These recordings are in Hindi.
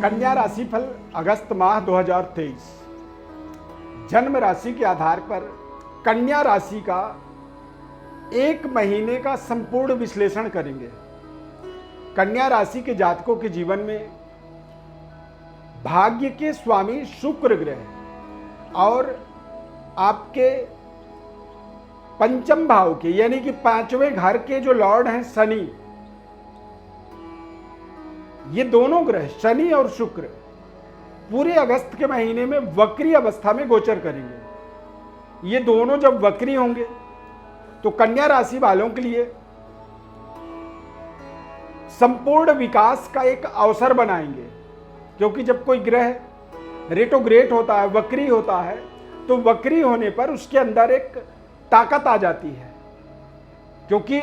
कन्या राशि फल अगस्त माह 2023। जन्म राशि के आधार पर कन्या राशि का एक महीने का संपूर्ण विश्लेषण करेंगे। कन्या राशि के जातकों के जीवन में भाग्य के स्वामी शुक्र ग्रह और आपके पंचम भाव के यानी कि पांचवें घर के जो लॉर्ड हैं शनि, ये दोनों ग्रह शनि और शुक्र पूरे अगस्त के महीने में वक्री अवस्था में गोचर करेंगे। ये दोनों जब वक्री होंगे तो कन्या राशि वालों के लिए संपूर्ण विकास का एक अवसर बनाएंगे, क्योंकि जब कोई ग्रह रेट्रोग्रेड होता है, वक्री होता है, तो वक्री होने पर उसके अंदर एक ताकत आ जाती है। क्योंकि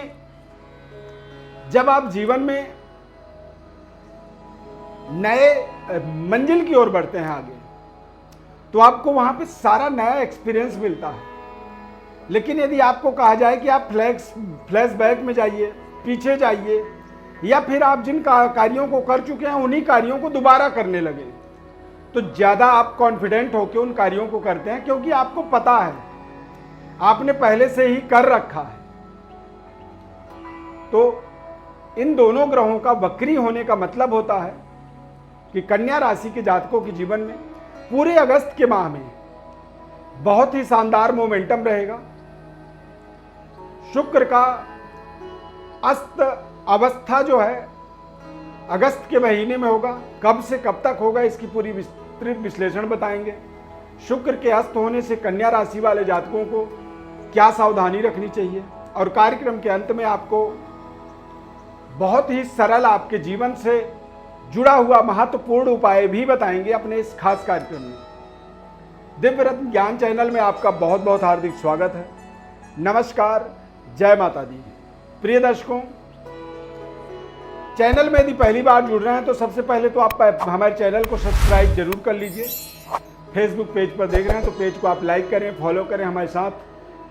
जब आप जीवन में नए मंजिल की ओर बढ़ते हैं आगे, तो आपको वहां पे सारा नया एक्सपीरियंस मिलता है। लेकिन यदि आपको कहा जाए कि आप फ्लैशबैक में जाइए, पीछे जाइए, या फिर आप जिन कार्यों को कर चुके हैं उन्हीं कार्यों को दोबारा करने लगे, तो ज्यादा आप कॉन्फिडेंट होकर उन कार्यों को करते हैं, क्योंकि आपको पता है, आपने पहले से ही कर रखा है। तो इन दोनों ग्रहों का वक्री होने का मतलब होता है कि कन्या राशि के जातकों के जीवन में पूरे अगस्त के माह में बहुत ही शानदार मोमेंटम रहेगा। शुक्र का अस्त अवस्था जो है अगस्त के महीने में होगा। कब से कब तक होगा इसकी पूरी विस्तृत विश्लेषण बताएंगे। शुक्र के अस्त होने से कन्या राशि वाले जातकों को क्या सावधानी रखनी चाहिए, और कार्यक्रम के अंत में आपको बहुत ही सरल आपके जीवन से जुड़ा हुआ महत्वपूर्ण उपाय भी बताएंगे अपने इस खास कार्यक्रम में। दिव्य रत्न ज्ञान चैनल में आपका बहुत बहुत हार्दिक स्वागत है। नमस्कार, जय माता दी। प्रिय दर्शकों, चैनल में यदि पहली बार जुड़ रहे हैं तो सबसे पहले तो आप हमारे चैनल को सब्सक्राइब जरूर कर लीजिए। फेसबुक पेज पर देख रहे हैं तो पेज को आप लाइक करें, फॉलो करें, हमारे साथ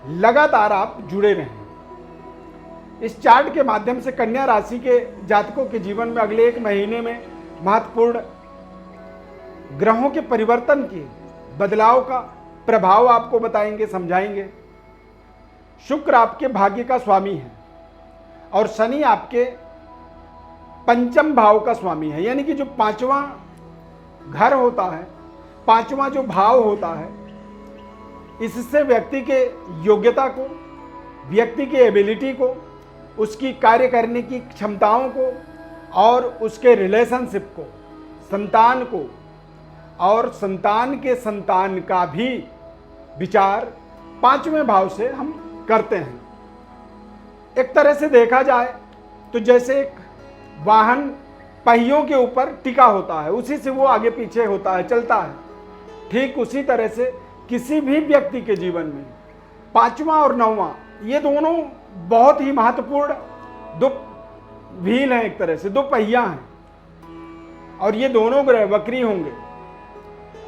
लगातार आप जुड़े रहें। इस चार्ट के माध्यम से कन्या राशि के जातकों के जीवन में अगले एक महीने में महत्वपूर्ण ग्रहों के परिवर्तन के बदलाव का प्रभाव आपको बताएंगे, समझाएंगे। शुक्र आपके भाग्य का स्वामी है और शनि आपके पंचम भाव का स्वामी है, यानी कि जो पांचवा घर होता है, पांचवा जो भाव होता है, इससे व्यक्ति के योग्यता को, व्यक्ति की एबिलिटी को, उसकी कार्य करने की क्षमताओं को और उसके रिलेशनशिप को, संतान को और संतान के संतान का भी विचार पांचवें भाव से हम करते हैं। एक तरह से देखा जाए तो जैसे एक वाहन पहियों के ऊपर टिका होता है, उसी से वो आगे पीछे होता है, चलता है। ठीक उसी तरह से किसी भी व्यक्ति के जीवन में पांचवा और नौवां, ये दोनों बहुत ही महत्वपूर्ण दो व्हील हैं, एक तरह से दो पहिया हैं, और ये दोनों ग्रह वक्री होंगे।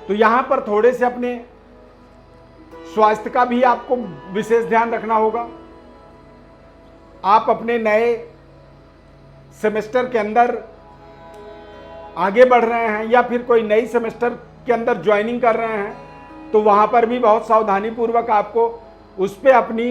तो यहां पर थोड़े से अपने स्वास्थ्य का भी आपको विशेष ध्यान रखना होगा। आप अपने नए सेमेस्टर के अंदर आगे बढ़ रहे हैं या फिर कोई नई सेमेस्टर के अंदर ज्वाइनिंग कर रहे हैं, तो वहां पर भी बहुत सावधानी पूर्वक आपको उस पर अपनी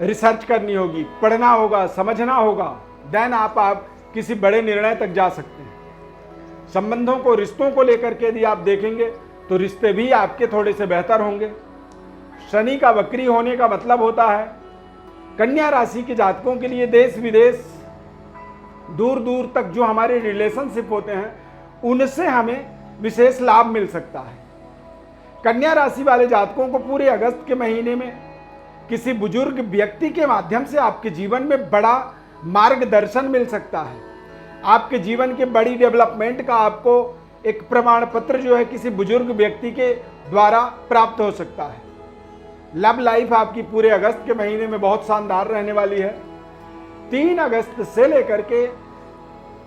रिसर्च करनी होगी, पढ़ना होगा, समझना होगा। देन आप किसी बड़े निर्णय तक जा सकते हैं। संबंधों को, रिश्तों को लेकर के यदि आप देखेंगे तो रिश्ते भी आपके थोड़े से बेहतर होंगे। शनि का वक्री होने का मतलब होता है कन्या राशि के जातकों के लिए देश विदेश, दूर दूर तक जो हमारे रिलेशनशिप होते हैं, उनसे हमें विशेष लाभ मिल सकता है। कन्या राशि वाले जातकों को पूरे अगस्त के महीने में किसी बुजुर्ग व्यक्ति के माध्यम से आपके जीवन में बड़ा मार्गदर्शन मिल सकता है। आपके जीवन के बड़ी डेवलपमेंट का आपको एक प्रमाण पत्र जो है किसी बुजुर्ग व्यक्ति के द्वारा प्राप्त हो सकता है। लव लाइफ आपकी पूरे अगस्त के महीने में बहुत शानदार रहने वाली है। 3 अगस्त से लेकर के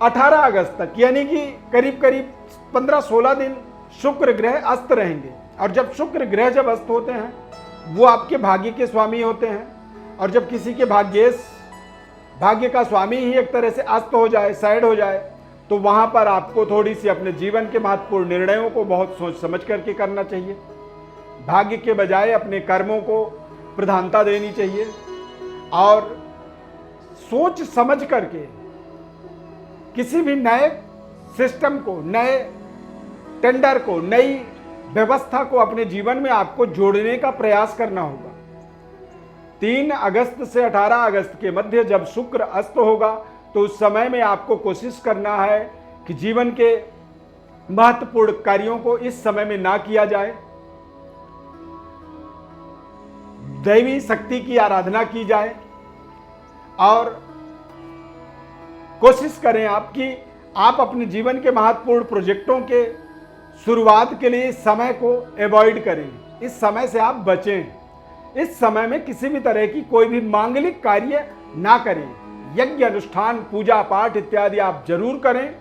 18 अगस्त तक, यानी कि करीब करीब 15-16 दिन शुक्र ग्रह अस्त रहेंगे। और जब शुक्र ग्रह जब अस्त होते हैं, वो आपके भाग्य के स्वामी होते हैं, और जब किसी के भाग्य का स्वामी ही एक तरह से अस्त हो जाए, साइड हो जाए, तो वहां पर आपको थोड़ी सी अपने जीवन के महत्वपूर्ण निर्णयों को बहुत सोच समझ करके करना चाहिए। भाग्य के बजाय अपने कर्मों को प्रधानता देनी चाहिए और सोच समझ करके किसी भी नए सिस्टम को, नए टेंडर को, नई व्यवस्था को अपने जीवन में आपको जोड़ने का प्रयास करना होगा। 3 अगस्त से 18 अगस्त के मध्य जब शुक्र अस्त होगा तो उस समय में आपको कोशिश करना है कि जीवन के महत्वपूर्ण कार्यों को इस समय में ना किया जाए। दैवी शक्ति की आराधना की जाए और कोशिश करें कि आप अपने जीवन के महत्वपूर्ण प्रोजेक्टों के शुरुआत के लिए इस समय को अवॉइड करें। इस समय से आप बचें। इस समय में किसी भी तरह की कोई भी मांगलिक कार्य ना करें। यज्ञ अनुष्ठान, पूजा पाठ इत्यादि आप जरूर करें,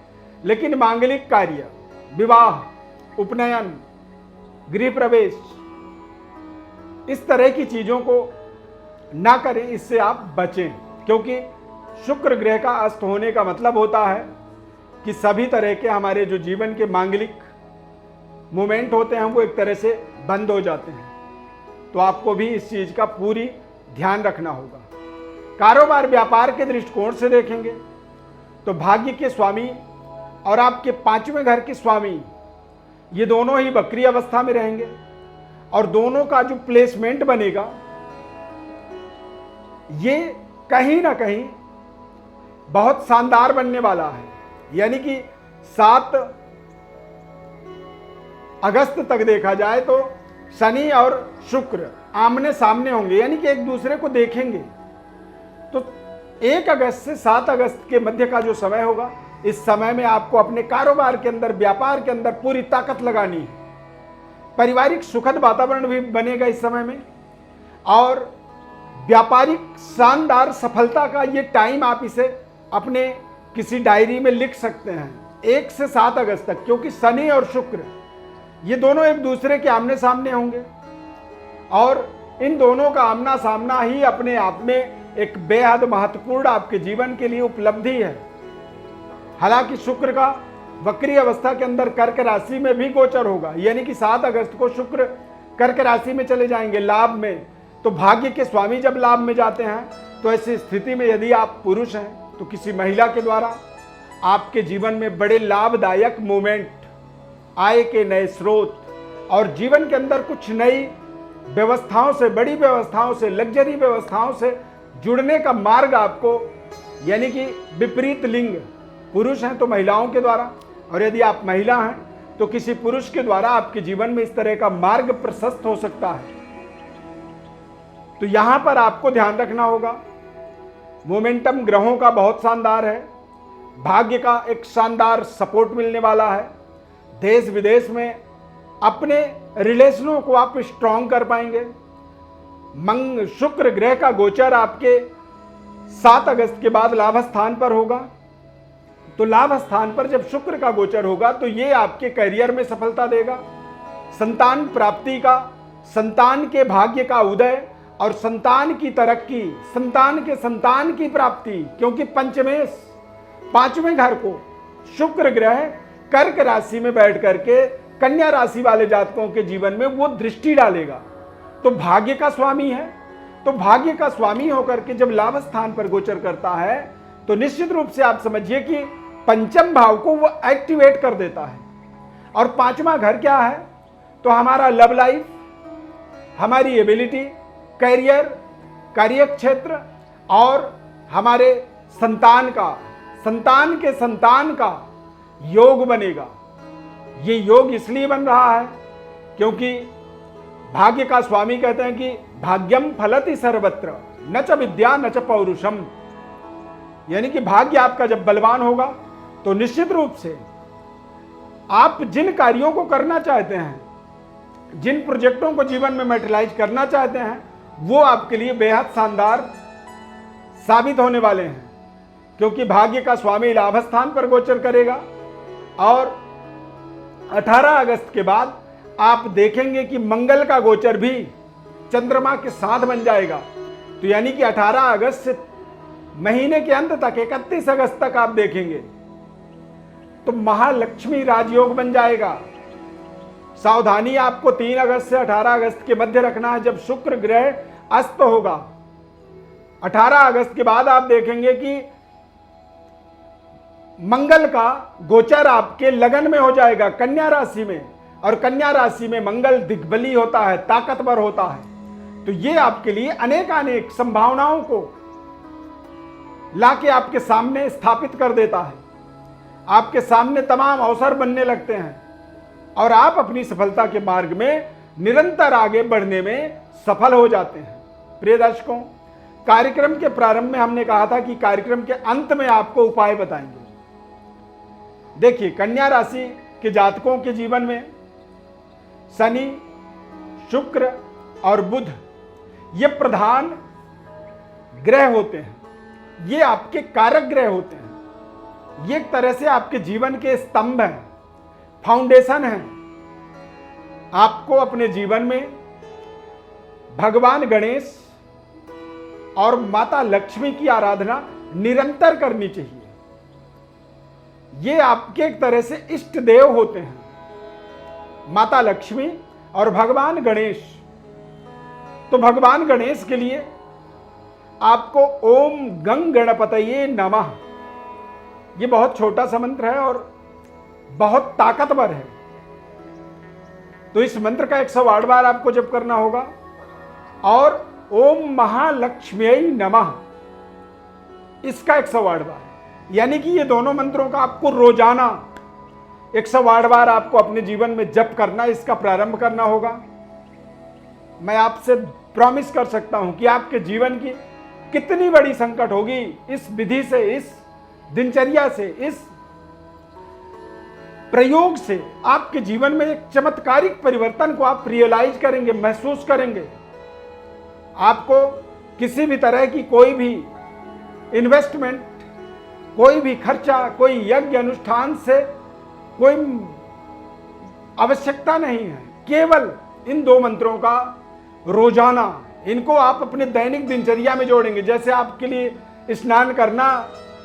लेकिन मांगलिक कार्य, विवाह, उपनयन, गृह प्रवेश, इस तरह की चीजों को ना करें। इससे आप बचें, क्योंकि शुक्र ग्रह का अस्त होने का मतलब होता है कि सभी तरह के हमारे जो जीवन के मांगलिक मोमेंट होते हैं वो एक तरह से बंद हो जाते हैं। तो आपको भी इस चीज का पूरी ध्यान रखना होगा। कारोबार व्यापार के दृष्टिकोण से देखेंगे तो भाग्य के स्वामी और आपके 5वें घर के स्वामी, ये दोनों ही वक्री अवस्था में रहेंगे और दोनों का जो प्लेसमेंट बनेगा ये कहीं ना कहीं बहुत शानदार बनने वाला है। यानी कि 7 अगस्त तक देखा जाए तो शनि और शुक्र आमने सामने होंगे, यानी कि एक दूसरे को देखेंगे। तो 1 अगस्त से 7 अगस्त के मध्य का जो समय होगा, इस समय में आपको अपने कारोबार के अंदर, व्यापार के अंदर पूरी ताकत लगानी है। पारिवारिक सुखद वातावरण भी बनेगा इस समय में और व्यापारिक शानदार सफलता का ये टाइम आप इसे अपने किसी डायरी में लिख सकते हैं 1 से 7 अगस्त तक, क्योंकि शनि और शुक्र ये दोनों एक दूसरे के आमने सामने होंगे और इन दोनों का आमना सामना ही अपने आप में एक बेहद महत्वपूर्ण आपके जीवन के लिए उपलब्धि है। हालांकि शुक्र का वक्री अवस्था के अंदर कर्क राशि में भी गोचर होगा, यानी कि 7 अगस्त को शुक्र कर्क राशि में चले जाएंगे, लाभ में। तो भाग्य के स्वामी जब लाभ में जाते हैं तो ऐसी स्थिति में यदि आप पुरुष हैं तो किसी महिला के द्वारा आपके जीवन में बड़े लाभदायक मोमेंट, आय के नए स्रोत और जीवन के अंदर कुछ नई व्यवस्थाओं से, बड़ी व्यवस्थाओं से, लग्जरी व्यवस्थाओं से जुड़ने का मार्ग आपको, यानी कि विपरीत लिंग, पुरुष हैं तो महिलाओं के द्वारा, और यदि आप महिला हैं तो किसी पुरुष के द्वारा आपके जीवन में इस तरह का मार्ग प्रशस्त हो सकता है। तो यहां पर आपको ध्यान रखना होगा। मोमेंटम ग्रहों का बहुत शानदार है, भाग्य का एक शानदार सपोर्ट मिलने वाला है। देश विदेश में अपने रिलेशनों को आप स्ट्रॉन्ग कर पाएंगे। शुक्र ग्रह का गोचर आपके 7 अगस्त के बाद लाभ स्थान पर होगा। तो लाभ स्थान पर जब शुक्र का गोचर होगा तो ये आपके करियर में सफलता देगा, संतान प्राप्ति का, संतान के भाग्य का उदय और संतान की तरक्की, संतान के संतान की प्राप्ति, क्योंकि पंचमेश 5वें घर को शुक्र ग्रह कर्क राशि में बैठ करके कन्या राशि वाले जातकों के जीवन में वो दृष्टि डालेगा। तो भाग्य का स्वामी है, तो भाग्य का स्वामी होकर के जब लाभ स्थान पर गोचर करता है तो निश्चित रूप से आप समझिए कि पंचम भाव को वो एक्टिवेट कर देता है। और 5वां घर क्या है? तो हमारा लव लाइफ, हमारी एबिलिटी, करियर, कार्य क्षेत्र और हमारे संतान का, संतान के संतान का योग बनेगा। ये योग इसलिए बन रहा है क्योंकि भाग्य का स्वामी कहते हैं कि भाग्यम फलति सर्वत्र न च विद्या न च पौरुषम, यानी कि भाग्य आपका जब बलवान होगा तो निश्चित रूप से आप जिन कार्यों को करना चाहते हैं, जिन प्रोजेक्टों को जीवन में मैटेरियलाइज करना चाहते हैं, वो आपके लिए बेहद शानदार साबित होने वाले हैं, क्योंकि भाग्य का स्वामी लाभ स्थान पर गोचर करेगा। और 18 अगस्त के बाद आप देखेंगे कि मंगल का गोचर भी चंद्रमा के साथ बन जाएगा। तो यानी कि 18 अगस्त से महीने के अंत तक 31 अगस्त तक आप देखेंगे तो महालक्ष्मी राजयोग बन जाएगा। सावधानी आपको 3 अगस्त से 18 अगस्त के मध्य रखना है, जब शुक्र ग्रह अस्त होगा। 18 अगस्त के बाद आप देखेंगे कि मंगल का गोचर आपके लगन में हो जाएगा, कन्या राशि में, और कन्या राशि में मंगल दिग्बली होता है, ताकतवर होता है। तो ये आपके लिए अनेक संभावनाओं को लाके आपके सामने स्थापित कर देता है। आपके सामने तमाम अवसर बनने लगते हैं और आप अपनी सफलता के मार्ग में निरंतर आगे बढ़ने में सफल हो जाते हैं। प्रिय दर्शकों, कार्यक्रम के प्रारंभ में हमने कहा था कि कार्यक्रम के अंत में आपको उपाय बताएंगे। देखिए, कन्या राशि के जातकों के जीवन में शनि, शुक्र और बुध ये प्रधान ग्रह होते हैं। ये आपके कारक ग्रह होते हैं। ये एक तरह से आपके जीवन के स्तंभ हैं, फाउंडेशन हैं। आपको अपने जीवन में भगवान गणेश और माता लक्ष्मी की आराधना निरंतर करनी चाहिए। ये आपके एक तरह से इष्ट देव होते हैं, माता लक्ष्मी और भगवान गणेश। तो भगवान गणेश के लिए आपको ओम गंग गणपतये नमः, ये बहुत छोटा सा मंत्र है और बहुत ताकतवर है। तो इस मंत्र का 108 बार आपको जप करना होगा। और ओम महालक्ष्म्यै नमः, इसका 108 बार, यानी कि ये दोनों मंत्रों का आपको रोजाना 108 बार आपको अपने जीवन में जप करना, इसका प्रारंभ करना होगा। मैं आपसे प्रॉमिस कर सकता हूं कि आपके जीवन की कितनी बड़ी संकट होगी, इस विधि से, इस दिनचर्या से, इस प्रयोग से आपके जीवन में एक चमत्कारिक परिवर्तन को आप रियलाइज करेंगे, महसूस करेंगे। आपको किसी भी तरह की कोई भी इन्वेस्टमेंट, कोई भी खर्चा, कोई यज्ञ अनुष्ठान से कोई आवश्यकता नहीं है। केवल इन 2 मंत्रों का रोजाना, इनको आप अपने दैनिक दिनचर्या में जोड़ेंगे। जैसे आपके लिए स्नान करना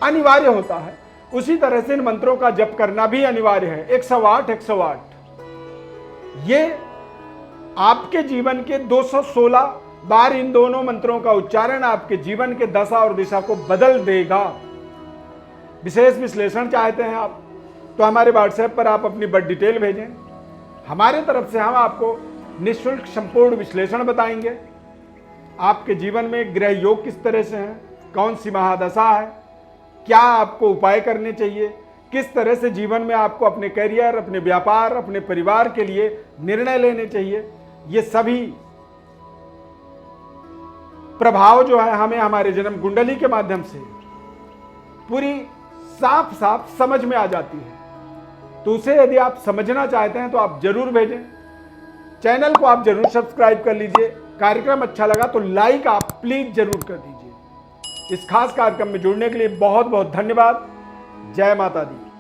अनिवार्य होता है, उसी तरह से इन मंत्रों का जप करना भी अनिवार्य है। 108 ये आपके जीवन के 216 बार इन दोनों मंत्रों का उच्चारण आपके जीवन के दशा और दिशा को बदल देगा। विशेष विश्लेषण चाहते हैं आप, तो हमारे व्हाट्सएप पर आप अपनी बर्थ डिटेल भेजें। हमारे तरफ से हम आपको निःशुल्क संपूर्ण विश्लेषण बताएंगे। आपके जीवन में ग्रह योग किस तरह से हैं, कौन सी महादशा है, क्या आपको उपाय करने चाहिए, किस तरह से जीवन में आपको अपने करियर, अपने व्यापार, अपने परिवार के लिए निर्णय लेने चाहिए। ये सभी प्रभाव जो है हमें हमारे जन्म कुंडली के माध्यम से पूरी साफ साफ समझ में आ जाती है। तो उसे यदि आप समझना चाहते हैं तो आप जरूर भेजें। चैनल को आप जरूर सब्सक्राइब कर लीजिए। कार्यक्रम अच्छा लगा तो लाइक आप प्लीज जरूर कर दीजिए। इस खास कार्यक्रम में जुड़ने के लिए बहुत बहुत धन्यवाद। जय माता दी।